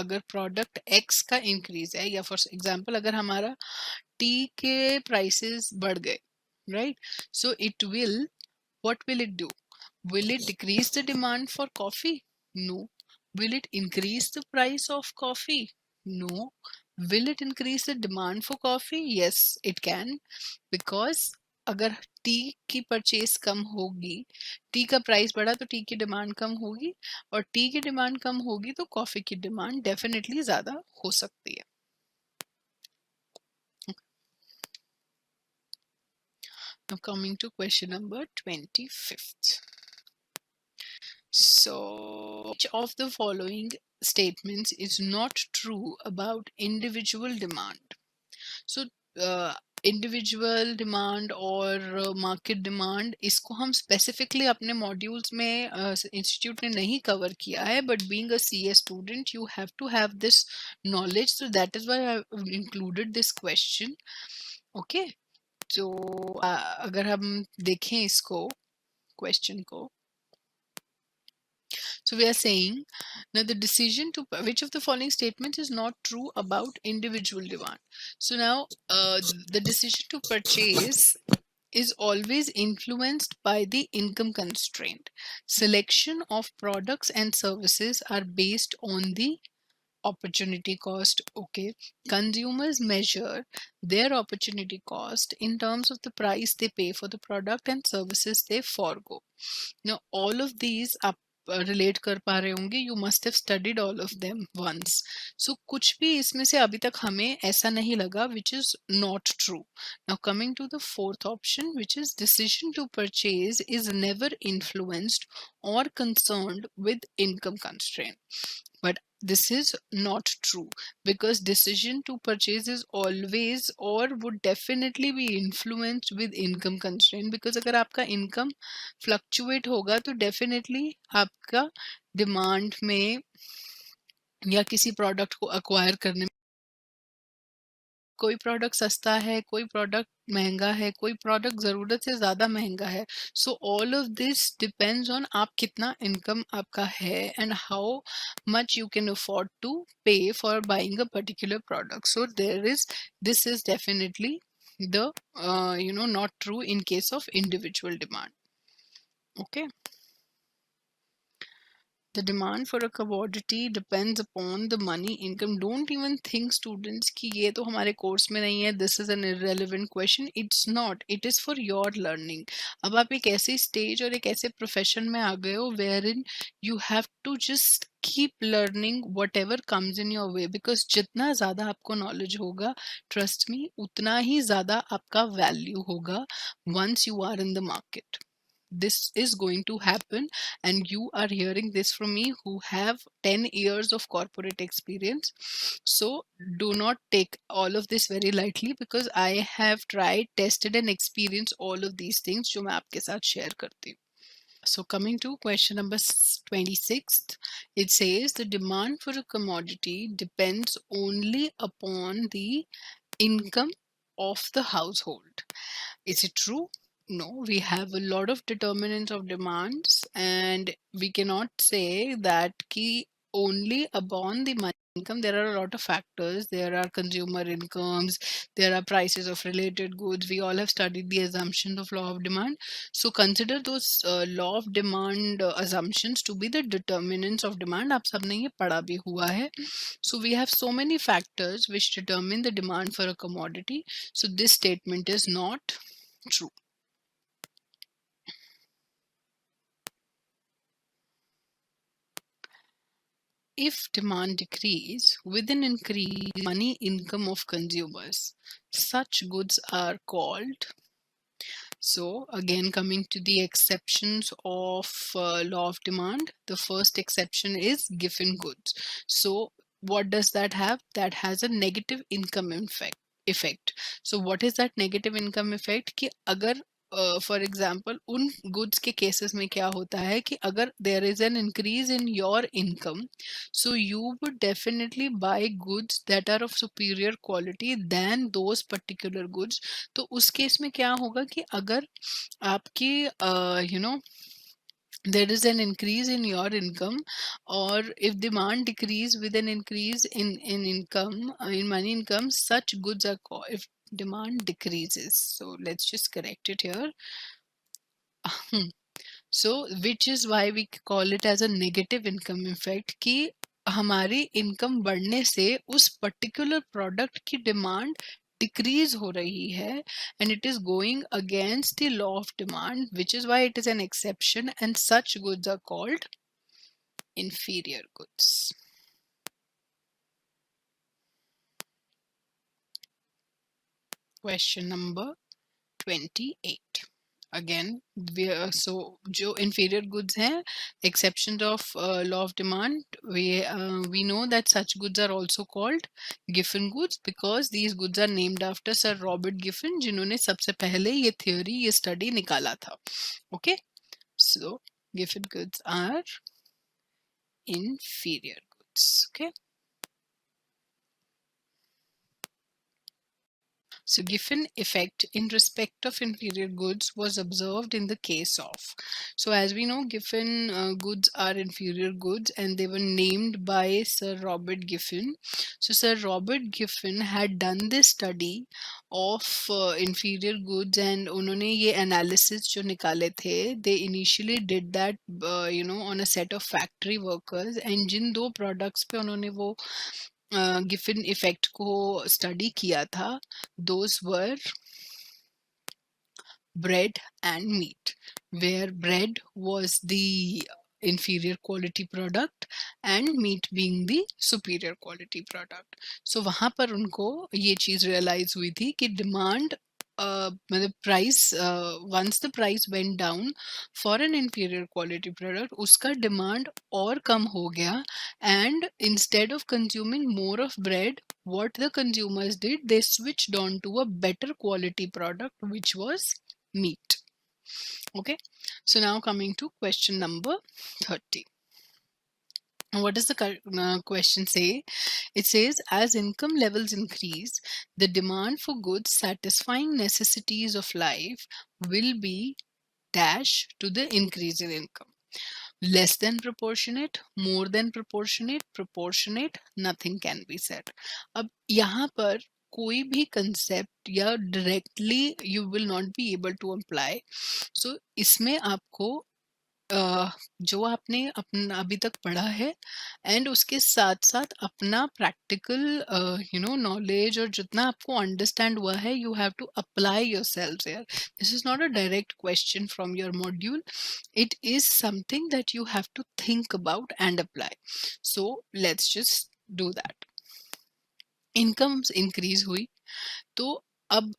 अगर product X का increase है, या for example अगर हमारा tea के prices बढ़ गए, right? So it will, what will it do? Will it decrease the demand for coffee? No. Will it increase the price of coffee? No. Will it increase the demand for coffee? Yes, it can, because अगर T की purchase कम होगी, T का price बढ़ा तो T की demand कम होगी, और टी की डिमांड कम होगी तो कॉफी की डिमांड डेफिनेटली ज्यादा हो सकती है। Now coming to question number 25th. So, which of the following statements is not true about individual demand? So, individual demand और मार्केट डिमांड, इसको हम स्पेसिफिकली अपने मॉड्यूल्स में इंस्टीट्यूट ने नहीं कवर किया है, but being a CS student you have to have this knowledge, so that is why I have included this question. Okay, तो अगर हम देखें इसको क्वेश्चन को, so we are saying now the decision to, which of the following statements is not true about individual demand? So now the decision to purchase is always influenced by the income constraint. Selection of products and services are based on the opportunity cost. Okay, consumers measure their opportunity cost in terms of the price they pay for the product and services they forego. Now all of these आप relate कर पा रहे होंगे, you must have studied all of them once. So कुछ भी इसमें से अभी तक हमें ऐसा नहीं लगा which is not true. Now coming to the fourth option, which is decision to purchase is never influenced or concerned with income constraint. But this is not true, because decision to purchase is always or would definitely be influenced with income constraint, because अगर आपका income fluctuate होगा तो definitely आपका demand में या किसी product को acquire करने, कोई प्रोडक्ट सस्ता है, कोई प्रोडक्ट महंगा है, कोई प्रोडक्ट ज़रूरत से ज़्यादा महंगा है। So all of this depends on आप कितना इनकम आपका है and how much you can afford to pay for buying a particular product. So there is, this is definitely the not true in case of individual demand. Okay, the demand for a commodity depends upon the money income. Don't even think students कि ये तो हमारे course में नहीं है, this is an irrelevant question. It's not, it is for your learning. अब आप एक ऐसे स्टेज और एक ऐसे प्रोफेशन में आ गए हो wherein you have to just keep learning whatever comes in your way, because जितना ज़्यादा आपको knowledge होगा, trust me, उतना ही ज़्यादा आपका value होगा once you are in the market. This is going to happen, and you are hearing this from me who have 10 years of corporate experience. So do not take all of this very lightly, because I have tried, tested and experienced all of these things जो मैं आपके साथ share करती हूँ. So coming to question number 26th, it says the demand for a commodity depends only upon the income of the household. Is it true? No, we have a lot of determinants of demands, and we cannot say that ki only upon the money income, there are a lot of factors. There are consumer incomes, there are prices of related goods. We all have studied the assumptions of law of demand. So consider those law of demand assumptions to be the determinants of demand. आप सबने ये पढ़ा भी हुआ है. So we have so many factors which determine the demand for a commodity. So this statement is not true. If demand decrease with an increase in money income of consumers, such goods are called. So again, coming to the exceptions of law of demand, the first exception is given goods. So what does that have? That has a negative income effect. So what is that negative income effect? कि अगर for example उन goods के cases में क्या होता है कि अगर there is an increase in your income, so you would definitely buy goods that are of superior quality than those particular goods. तो उस केस में क्या होगा कि अगर आपकी there is an increase in your income, or if demand decrease with an increase in income, in money income, such goods are called, if demand decreases, so let's just correct it here. So which is why we call it as a negative income effect कि हमारी income बढ़ने से उस particular product की demand decrease हो रही है, and it is going against the law of demand, which is why it is an exception, and such goods are called inferior goods. Question number 28. Again, so जो inferior goods हैं, exceptions of law of demand, we know that such goods are also called Giffen goods because these goods are named after Sir Robert Giffen, जिन्होंने सबसे पहले ये theory, ये study निकाला था. Okay, so Giffen goods are inferior goods. Okay. So Giffen effect in respect of inferior goods was observed in the case of. So as we know, Giffen goods are inferior goods and they were named by Sir Robert Giffen. So Sir Robert Giffen had done this study of inferior goods and उन्होंने ये analysis जो निकाले थे, they initially did that on a set of factory workers, and जिन दो products पे उन्होंने वो Giffen effect को स्टडी किया था, those were bread and meat, where bread was the inferior quality product and meat being the superior quality product. So वहां पर उनको ये चीज रियलाइज हुई थी कि डिमांड मतलब price, once the price went down for an inferior quality product, उसका डिमांड और कम हो गया, and instead of consuming more of bread, what the consumers did, they switched on to a better quality product, which was meat. Okay, so now coming to question number 30. What does the question say? It says, as income levels increase, the demand for goods satisfying necessities of life will be dash to the increase in income. Less than proportionate, more than proportionate, proportionate, nothing can be said. अब यहाँ पर कोई भी concept या directly you will not be able to apply. So इसमें आपको जो आपने अपना अभी तक पढ़ा है एंड उसके साथ साथ अपना प्रैक्टिकल नॉलेज और जितना आपको अंडरस्टैंड हुआ है, you have to apply yourselves here. This is not a direct question from your module, it is something that you have to think about and apply. So let's just do that. Incomes increase हुई, तो अब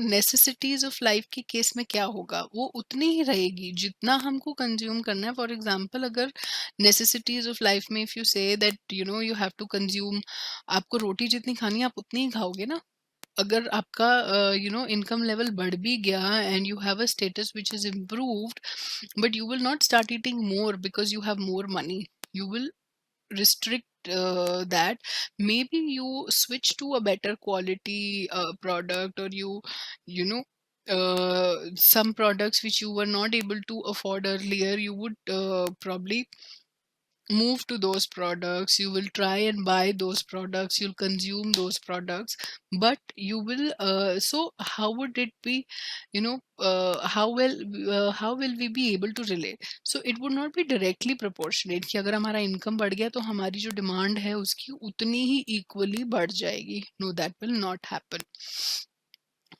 necessities of life के case में क्या होगा, वो उतनी ही रहेगी जितना हमको कंज्यूम करना है. फॉर एग्जांपल, अगर नेसेसिटीज ऑफ लाइफ में if you say that you have to consume, आपको रोटी जितनी खानी है आप उतनी ही खाओगे ना. अगर आपका इनकम लेवल बढ़ भी गया and you have a status which is improved, but you will not start eating more because you have more money. You will restrict that. Maybe you switch to a better quality product, or some products which you were not able to afford earlier, you would probably move to those products, you will try and buy those products, you'll consume those products, but you will so how would it be, how will we be able to relate? So it would not be directly proportionate कि अगर हमारा income बढ़ गया तो हमारी जो demand है उसकी उतनी ही इक्वली बढ़ जाएगी. No, that will not happen.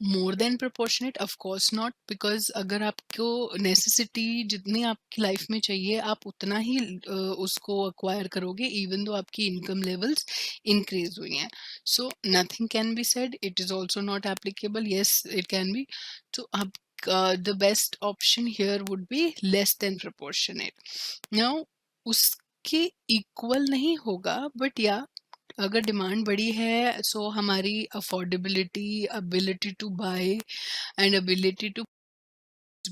More than proportionate of course not, because अगर आपको नेसेसिटी जितनी आपकी लाइफ में चाहिए आप उतना ही उसको अक्वायर करोगे इवन दो आपकी इनकम लेवल्स इंक्रीज हुई हैं. So nothing can be said, it is also not applicable. Yes it can be. तो अब the best option here would be less than proportionate. Now उसके इक्वल नहीं होगा, but या अगर डिमांड बड़ी है सो हमारी affordability, ability to buy and ability to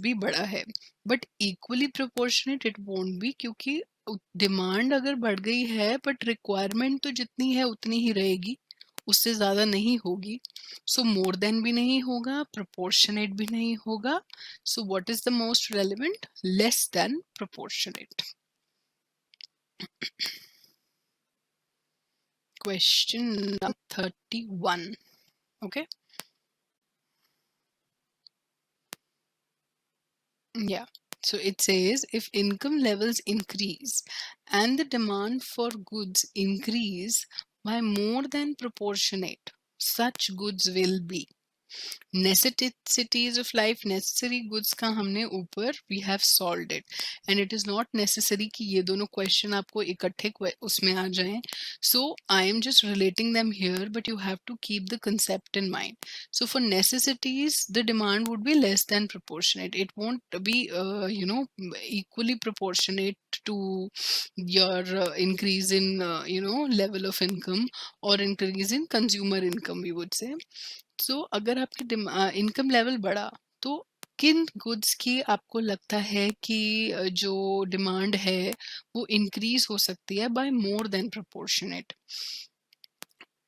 भी बड़ा है, but equally proportionate it won't be, क्योंकि डिमांड अगर बढ़ गई है बट रिक्वायरमेंट तो जितनी है उतनी ही रहेगी, उससे ज्यादा नहीं होगी. सो मोर देन भी नहीं होगा, प्रोपोर्शनेट भी नहीं होगा. So what is the most relevant? Less than proportionate. Question number 31. Okay. Yeah. So it says if income levels increase and the demand for goods increase by more than proportionate, such goods will be necessities of life. necessary goods का हमने ऊपर we have solved it, and it is not necessary कि ये दोनों question आपको इकट्ठे उसमें आ जाएं. So I am just relating them here, but you have to keep the concept in mind. So for necessities the demand would be less than proportionate. It won't be equally proportionate to your increase in level of income or increase in consumer income, we would say. सो अगर आपकी income level बढ़ा तो किन goods की आपको लगता है कि जो डिमांड है वो इंक्रीज हो सकती है by more than proportionate?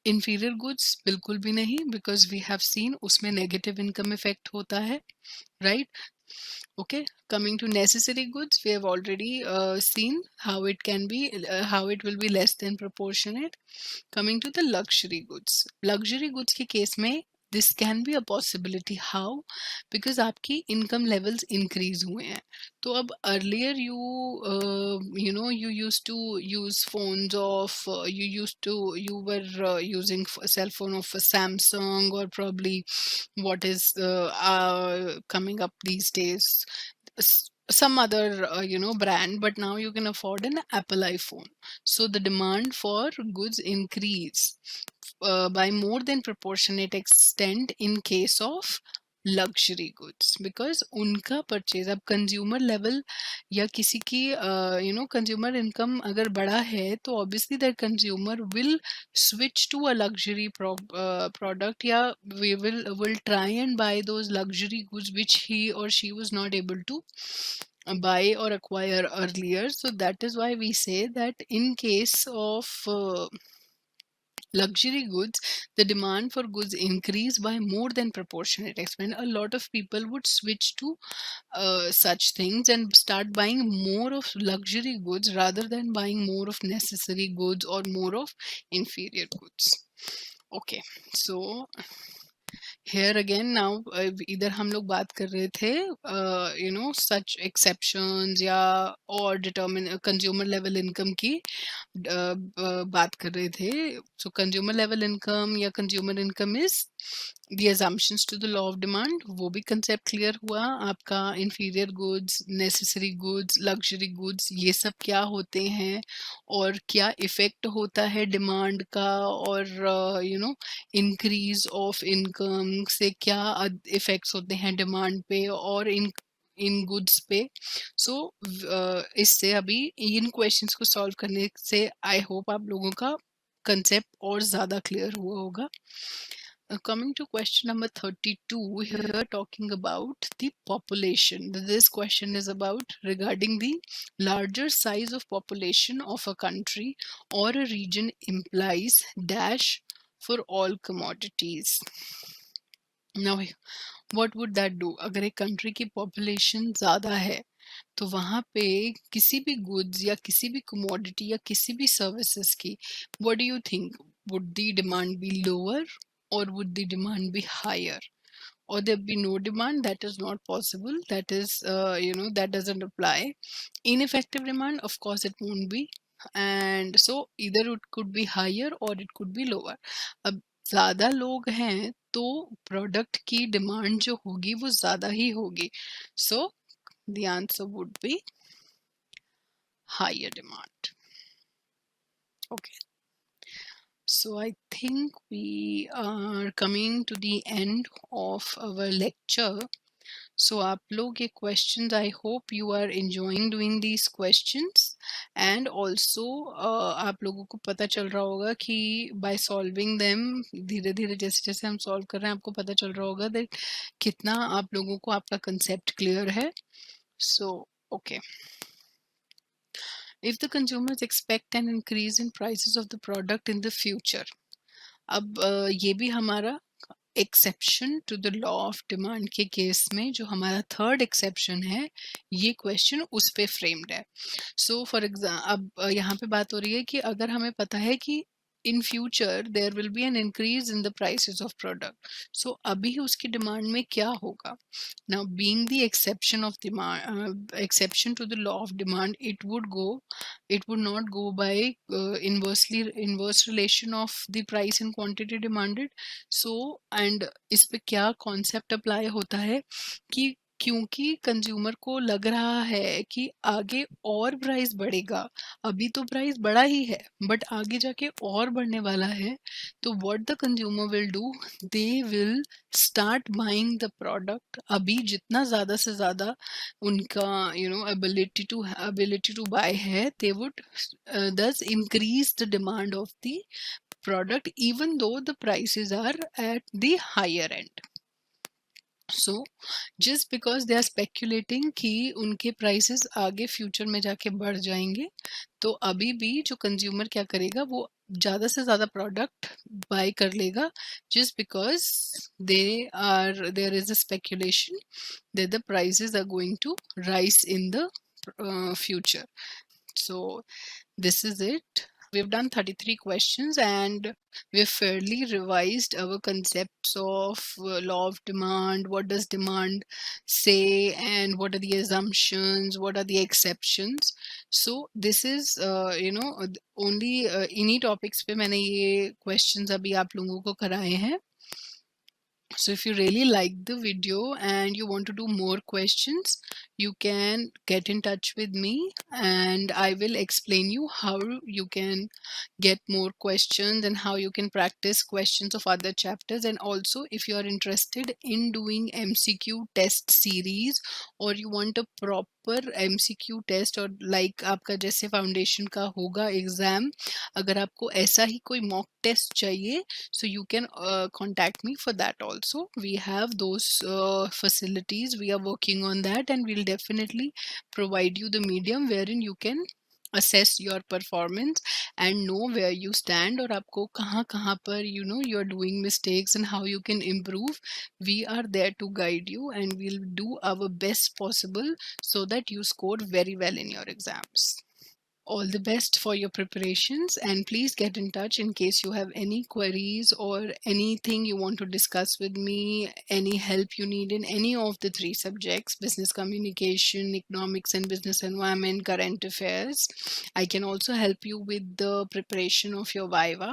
Inferior goods बिल्कुल भी नहीं, बिकॉज वी हैव सीन उसमें नेगेटिव इनकम इफेक्ट होता है, right? Okay, coming to necessary goods, we have already seen how it can be, how it will be less than proportionate. Coming to the luxury goods के case में this can be a possibility. How? Because आपकी income levels increase हुए हैं. तो अब earlier you used to use phones of you were using a cell phone of a Samsung, or probably what is coming up these days, some other brand, but now you can afford an Apple iPhone. So the demand for goods increase by more than proportionate extent in case of luxury goods, because उनका purchase अब consumer level या किसी की consumer income अगर बड़ा है तो obviously that consumer will switch to a luxury product. Yeah, we will try and buy those luxury goods which he or she was not able to buy or acquire earlier. So that is why we say that in case of luxury goods, the demand for goods increase by more than proportionate extent. A lot of people would switch to such things and start buying more of luxury goods rather than buying more of necessary goods or more of inferior goods. Okay, so here again now इधर हम लोग बात कर रहे थे such exceptions या और determine consumer level income की बात कर रहे थे. So consumer level income या consumer income is the assumptions to the law of demand. वो भी concept clear हुआ आपका. inferior goods, necessary goods, luxury goods, ये सब क्या होते हैं और क्या इफेक्ट होता है डिमांड का, और इंक्रीज ऑफ इनकम से क्या इफेक्ट्स होते हैं डिमांड पे और इन गुड्स पे. सो इससे अभी इन क्वेश्चंस को सॉल्व करने से आई होप आप लोगों का कंसेप्ट और ज़्यादा क्लियर हुआ होगा. Coming to question number 32, here talking about the population. This question is about regarding the larger size of population of a country or a region implies dash for all commodities. Now what would that do? अगर एक country की population ज़्यादा है तो वहाँ पे किसी भी गुड्स या किसी भी कमोडिटी या किसी भी सर्विसेज की, what do you think, would the demand be lower or would the demand be higher, or there be no demand? That is not possible. That is, that doesn't apply. Ineffective demand, of course it won't be, and so either it could be higher or it could be lower. अब ज़्यादा लोग हैं तो product की demand जो होगी वो ज़्यादा ही होगी, so the answer would be higher demand. Okay, so I think we are coming to the end of our lecture. So आप लोग ये questions, I hope you are enjoying doing these questions, and also आप लोगों को पता चल रहा होगा कि by solving them धीरे धीरे जैसे जैसे हम solve कर रहे हैं आपको पता चल रहा होगा that कितना आप लोगों को आपका concept clear है. So okay, if the consumers expect an increase in prices of the product in the future, अब ये भी हमारा exception to the law of demand के केस में जो हमारा थर्ड एक्सेप्शन है, ये क्वेश्चन उस पे फ्रेम्ड है. सो फॉर एग्जाम्पल अब यहाँ पे बात हो रही है कि अगर हमें पता है कि in future there will be an increase in the prices of product, so अभी उसकी डिमांड में क्या होगा. Now, being the exception of demand, exception to the law of demand, it would not go by inverse relation of the price and quantity demanded. So, and इस पे क्या concept apply होता है कि क्योंकि कंज्यूमर को लग रहा है कि आगे और प्राइस बढ़ेगा, अभी तो प्राइस बढ़ा ही है बट आगे जाके और बढ़ने वाला है, तो what the consumer will do, they will start buying the product. अभी जितना ज़्यादा से ज़्यादा उनका ability to buy है, they would thus increase the demand of the product even though the prices are at the higher end. So just because they are speculating कि उनके prices आगे फ्यूचर में जाके बढ़ जाएंगे, तो अभी भी जो कंज्यूमर क्या करेगा, वो ज़्यादा से ज़्यादा प्रोडक्ट बाय कर लेगा just because there is a speculation that the prices are going to rise in the future. So this is it. We've done 33 questions and we've fairly revised our concepts of law of demand, what does demand say, and what are the assumptions, what are the exceptions. So this is only इन्हीं topics पे मैंने ये questions अभी आप लोगों को कराए हैं. So if you really like the video and you want to do more questions, you can get in touch with me and I will explain you how you can get more questions and how you can practice questions of other chapters. And also if you are interested in doing MCQ test series or you want a proper MCQ test or like आपका जैसे foundation का होगा exam, अगर आपको ऐसा ही कोई mock test चाहिए, so you can contact me for that also. We have those facilities, we are working on that, and we'll definitely provide you the medium wherein you can assess your performance and know where you stand और आपको कहाँ कहाँ पर you are doing mistakes and how you can improve. We are there to guide you and we'll do our best possible so that you score very well in your exams. All the best for your preparations and please get in touch in case you have any queries or anything you want to discuss with me, any help you need in any of the three subjects: business communication, economics and business environment, current affairs. I can also help you with the preparation of your Viva.